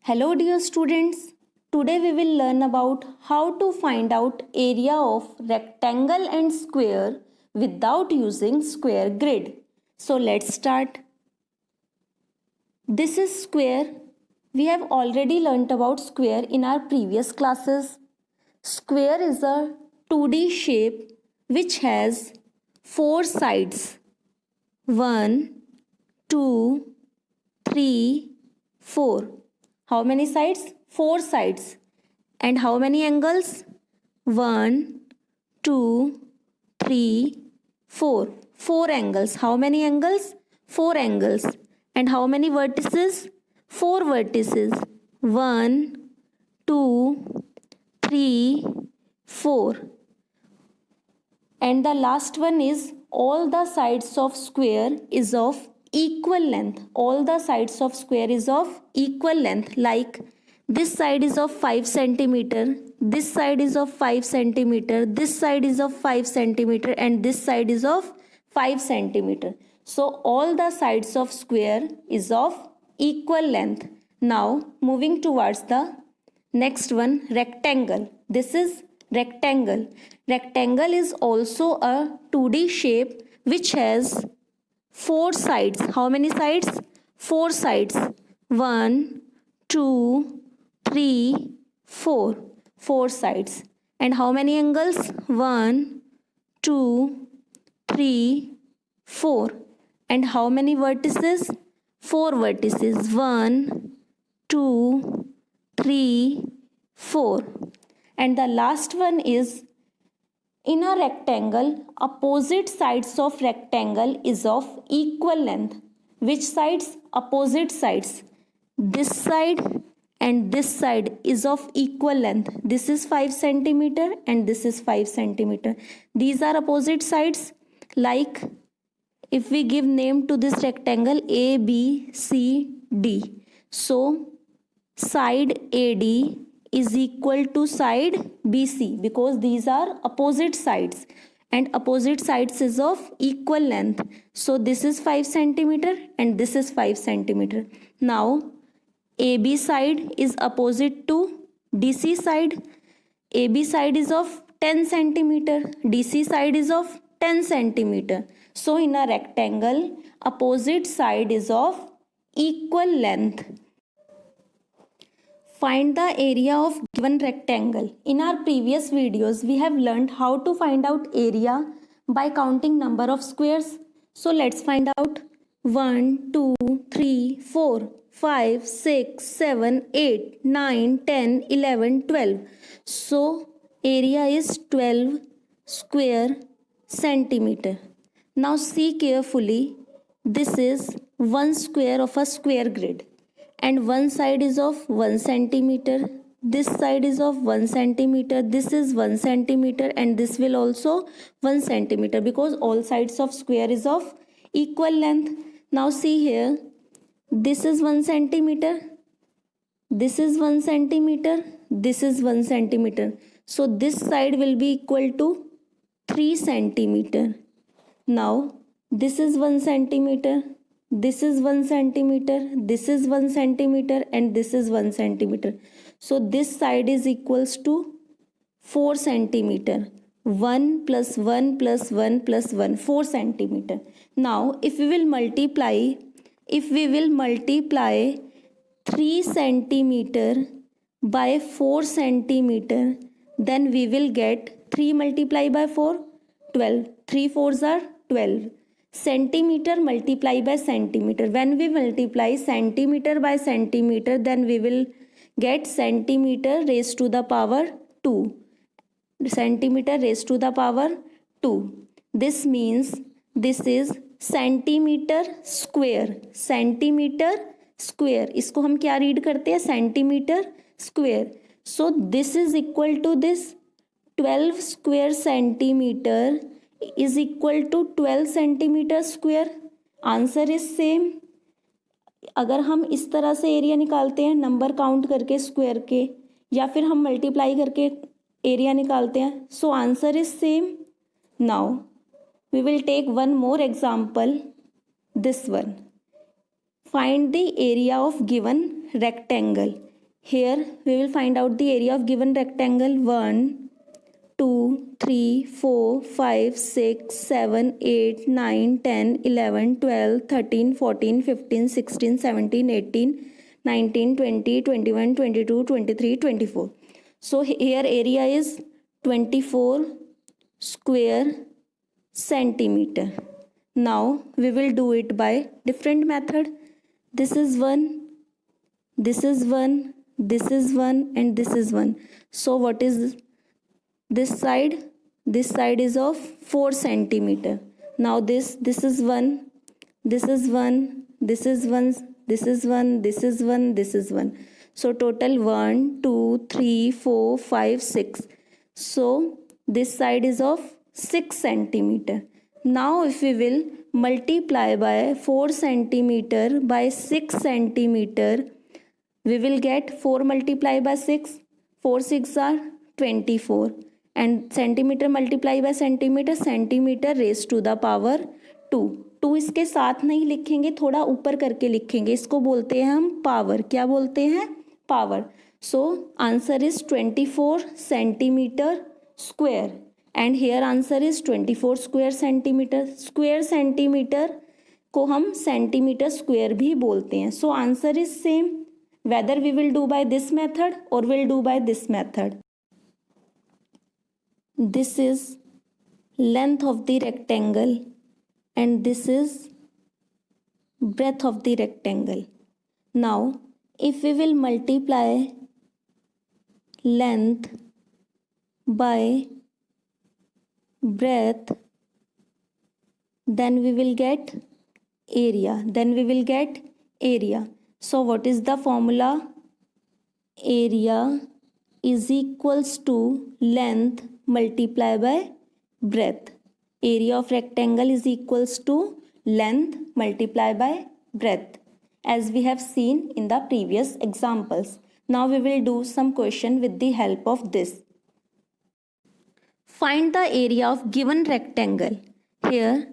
Hello dear students, today we will learn about how to find out area of rectangle and square without using square grid. So let's start. This is square. We have already learnt about square in our previous classes. Square is a 2D shape which has 4 sides. 1, 2, 3, 4. How many sides? 4 sides. And how many angles? 1, 2, 3, 4. 4 angles. How many angles? 4 angles. And how many vertices? 4 vertices. 1, 2, 3, 4. And the last one is all the sides of square is of equal length. All the sides of square is of equal length. Like this side is of 5 centimeter, this side is of 5 centimeter, this side is of 5 centimeter, and this side is of 5 centimeter. So all the sides of square is of equal length. Now moving towards the next one, rectangle. This is rectangle. Rectangle is also a 2D shape which has 4 sides. How many sides? 4 sides. 1, 2, 3, 4. 4 sides. And how many angles? 1, 2, 3, 4. And how many vertices? 4 vertices. 1, 2, 3, 4. And the last one is in a rectangle, opposite sides of rectangle is of equal length. Which sides? Opposite sides. This side and this side is of equal length. This is 5 centimeter and this is 5 centimeter. These are opposite sides. Like if we give name to this rectangle A, B, C, D. So side AD is equal to side BC because these are opposite sides and opposite sides is of equal length. So this is 5 centimeter and this is 5 centimeter. Now AB side is opposite to DC side. AB side is of 10 centimeter. DC side is of 10 centimeter. So in a rectangle, opposite side is of equal length. Find the area of given rectangle. In our previous videos, we have learned how to find out area by counting number of squares. So let's find out. 1, 2, 3, 4, 5, 6, 7, 8, 9, 10, 11, 12. So area is 12 square centimeter. Now see carefully. This is 1 square of a square grid. And one side is of 1 centimeter, this side is of 1 centimeter, this is 1 centimeter, and this will also 1 centimeter because all sides of square is of equal length. Now see here, this is 1 centimeter, this is 1 centimeter, this is 1 centimeter. So this side will be equal to 3 centimeter. Now this is 1 centimeter. This is 1 centimeter, this is 1 centimeter, and this is 1 centimeter. So this side is equals to 4 centimeter. 1 plus 1 plus 1 plus 1, 4 centimeter. Now if we will multiply 3 centimeter by 4 centimeter, then we will get 3 multiplied by 4, 12. 3 4s are 12. Centimeter multiply by centimeter. When we multiply centimeter by centimeter, then we will get centimeter raised to the power 2. Centimeter raised to the power 2. This means this is centimeter square. Centimeter square. इसको हम क्या read करते हैं? Centimetre square. So this is equal to this 12 square centimeter is equal to 12 centimeter square. Answer is same. अगर हम इस तरह से एरिया निकालते हैं नंबर काउंट करके स्क्वायर के, या फिर हम मल्टीप्लाई करके एरिया निकालते हैं, so answer is same. Now we will take one more example, this one. Find the area of given rectangle. Here we will find out the area of given rectangle. 1, 2, 3, 4, 5, 6, 7, 8, 9, 10, 11, 12, 13, 14, 15, 16, 17, 18, 19, 20, 21, 22, 23, 24. So here area is 24 square centimeter. Now we will do it by different method. This is 1, this is 1, this is 1, and this is 1. So what is this side? This side is of 4 centimeter. Now this is 1, this is 1, this is 1, this is 1, this is 1, this is 1. So total 1, 2, 3, 4, 5, 6. So this side is of 6 centimeter. Now if we will multiply by 4 centimeter by 6 centimeter, we will get 4 multiply by 6. 4 6 are 24. And centimeter multiply by centimeter, centimeter raised to the power 2. 2 इसके साथ नहीं लिखेंगे, थोड़ा ऊपर करके लिखेंगे. इसको बोलते हैं हम पावर. क्या बोलते हैं? Power. So answer is 24 centimeter square. And here answer is 24 square centimeter. Square centimeter को हम centimeter square भी बोलते हैं. So answer is same. Whether we will do by this method or will do by this method. This is length of the rectangle and this is breadth of the rectangle. Now if we will multiply length by breadth, then we will get area. So what is the formula? Area is equals to length multiply by breadth. Area of rectangle is equals to length multiply by breadth, as we have seen in the previous examples. Now we will do some question with the help of this. Find the area of given rectangle. Here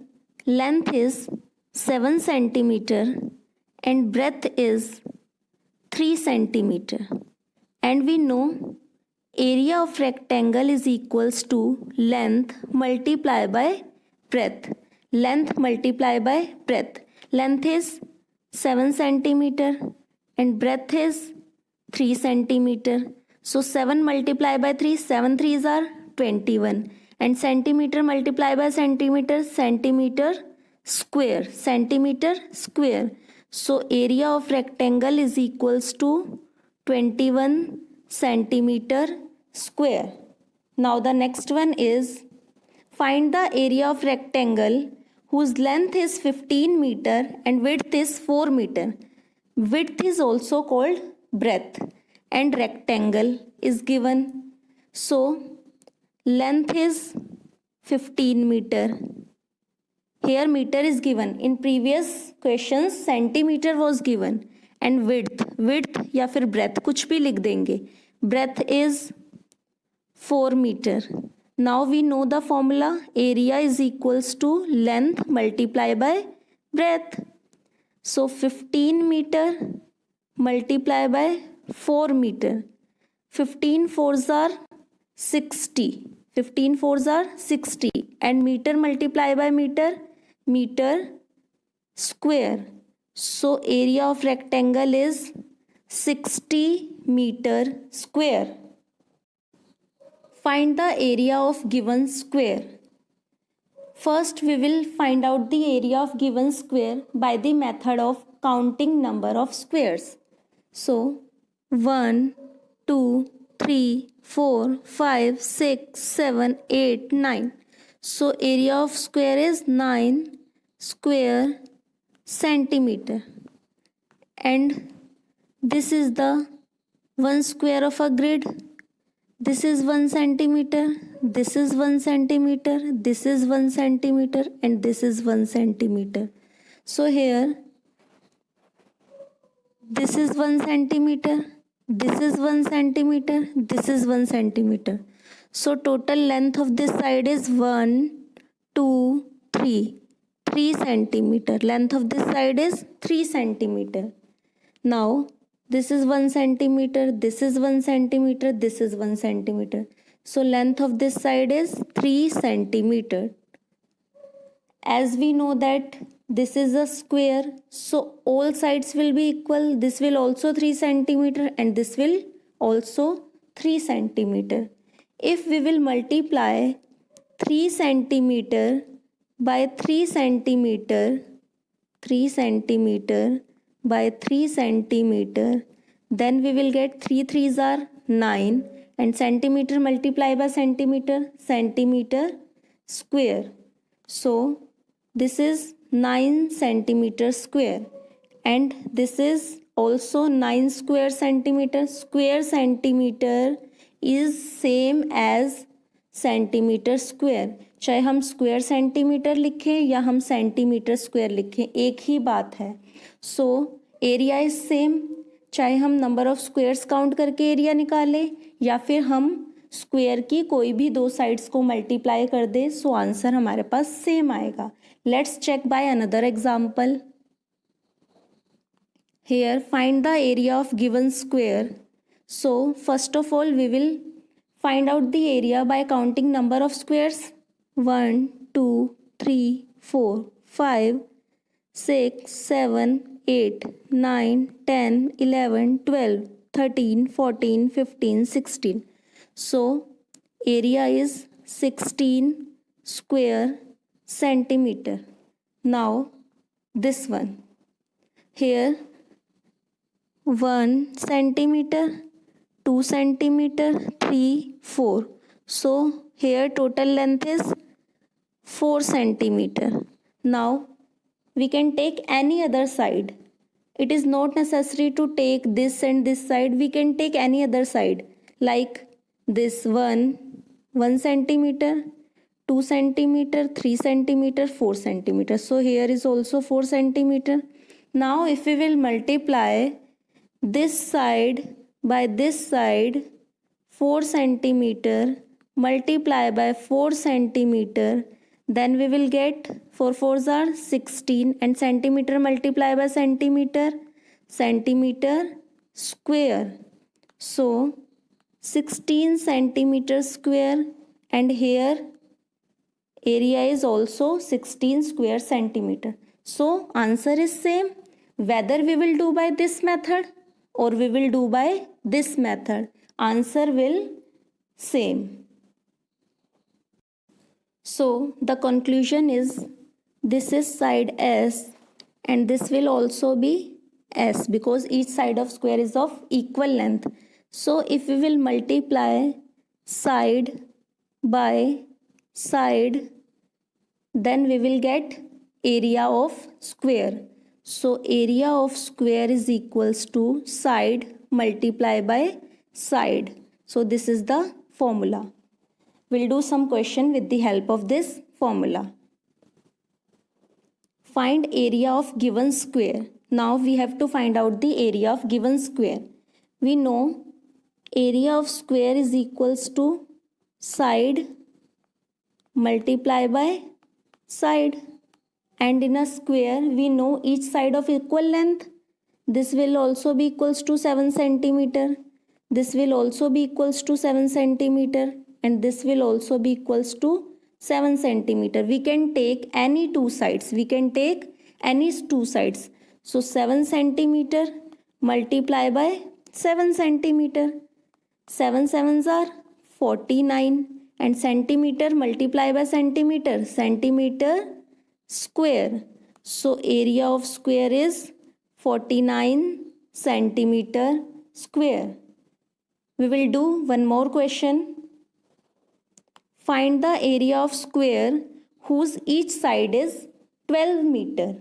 length is 7 centimeter and breadth is 3 centimeter. And we know area of rectangle is equals to length multiply by breadth. Length multiply by breadth. Length is 7 centimeter and breadth is 3 centimeter. So 7 multiply by 3, 7 3s are 21. And centimeter multiply by centimeter, centimeter square. Centimeter square. So area of rectangle is equals to 21 centimeter square. Now the next one is find the area of rectangle whose length is 15 meter and width is 4 meter. Width is also called breadth and rectangle is given. So length is 15 meter. Here meter is given. In previous questions centimeter was given. And width या फिर breadth कुछ भी लिख देंगे. Breadth is 4 meter. Now we know the formula. Area is equals to length multiply by breadth. So 15 meter multiply by 4 meter. 15 fours are 60. 15 fours are 60. And meter multiply by meter, meter square. So area of rectangle is 60 meter square. Find the area of given square. First we will find out the area of given square by the method of counting number of squares. So 1, 2, 3, 4, 5, 6, 7, 8, 9. So area of square is 9 square centimeter. And this is the 1 square of a grid. This is 1 centimeter, this is 1 centimeter, this is 1 centimeter, and this is 1 centimeter. So here this is 1 centimeter, this is 1 centimeter, this is 1 centimeter. So total length of this side is 1, 2, 3. 3 centimeter. Length of this side is 3 centimeter. Now this is 1 centimeter, this is 1 centimeter, this is 1 centimeter. So length of this side is 3 centimeter. As we know that this is a square, so all sides will be equal. This will also 3 centimeter and this will also 3 centimeter. If we will multiply 3 centimeter by 3 centimeter, 3 centimeter by 3 centimeter, then we will get 3 3s are 9 and centimeter multiply by centimeter, centimeter square. So this is 9 centimeter square and this is also 9 square centimeter. Square centimeter is same as centimetre square. चाहे हम square centimetre लिखें या हम centimetre square लिखें, एक ही बात है. So area is same. चाहे हम नंबर ऑफ स्क्वायर्स काउंट करके एरिया निकालें या फिर हम स्क्वायर की कोई भी दो साइड्स को मल्टीप्लाई कर दें, सो आंसर हमारे पास सेम आएगा. Let's check by another example. Here find the area of given square. So first of all we will find out the area by counting number of squares. 1 2 3 4 5 6 7 8 9 10 11 12 13 14 15 16. So area is 16 square centimeter. Now this one here 1 centimeter, 2 centimeter, 3 4. So here total length is 4 centimeter. Now we can take any other side. It is not necessary to take this and this side. We can take any other side like this 1 centimeter, 2 centimeter, 3 centimeter, 4 centimeter. So here is also 4 centimeter. Now if we will multiply this side by this side, 4 centimeter multiply by 4 centimeter, then we will get 4 4s are 16 and centimeter multiply by centimeter, centimeter square. So 16 centimeter square and here area is also 16 square centimeter. So answer is same whether we will do by this method or we will do by this method. Answer will same. So the conclusion is this is side S and this will also be S because each side of square is of equal length. So if we will multiply side by side, then we will get area of square. So area of square is equals to side multiply by side. So this is the formula. We'll do some question with the help of this formula. Find area of given square. Now we have to find out the area of given square. We know area of square is equals to side multiply by side. And in a square, we know each side of equal length. This will also be equals to 7 centimeter. This will also be equals to 7 centimeter. And this will also be equals to 7 centimeter. We can take any two sides. We can take any two sides. So 7 centimeter multiply by 7 centimeter. 7 sevens are 49. And centimeter multiply by centimeter. Centimeter square. So area of square is 49 centimeter square. We will do one more question. Find the area of square whose each side is 12 meter.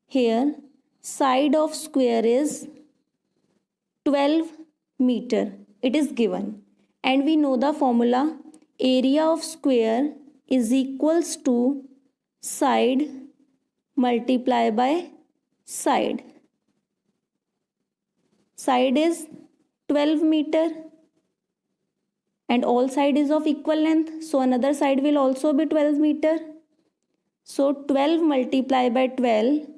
Here side of square is 12 meter. It is given. And we know the formula. Area of square is equals to side multiply by side. Side is 12 meter and all side is of equal length. So another side will also be 12 meter. So 12 multiply by 12,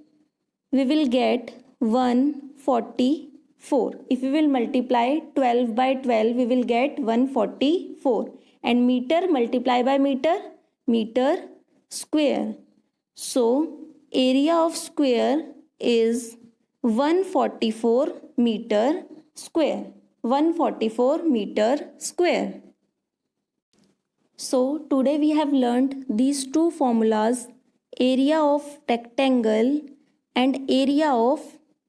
we will get 145 4. If we will multiply 12 by 12, we will get 144. And meter, multiply by meter, meter square. So area of square is 144 meter square. 144 meter square. So today we have learnt these two formulas, area of rectangle and area of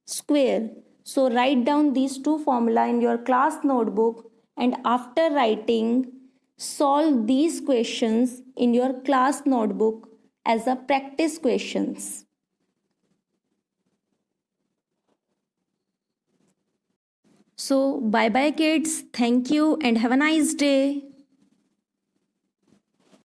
square. So write down these two formula in your class notebook, and after writing, solve these questions in your class notebook as a practice questions. So bye bye kids, thank you and have a nice day.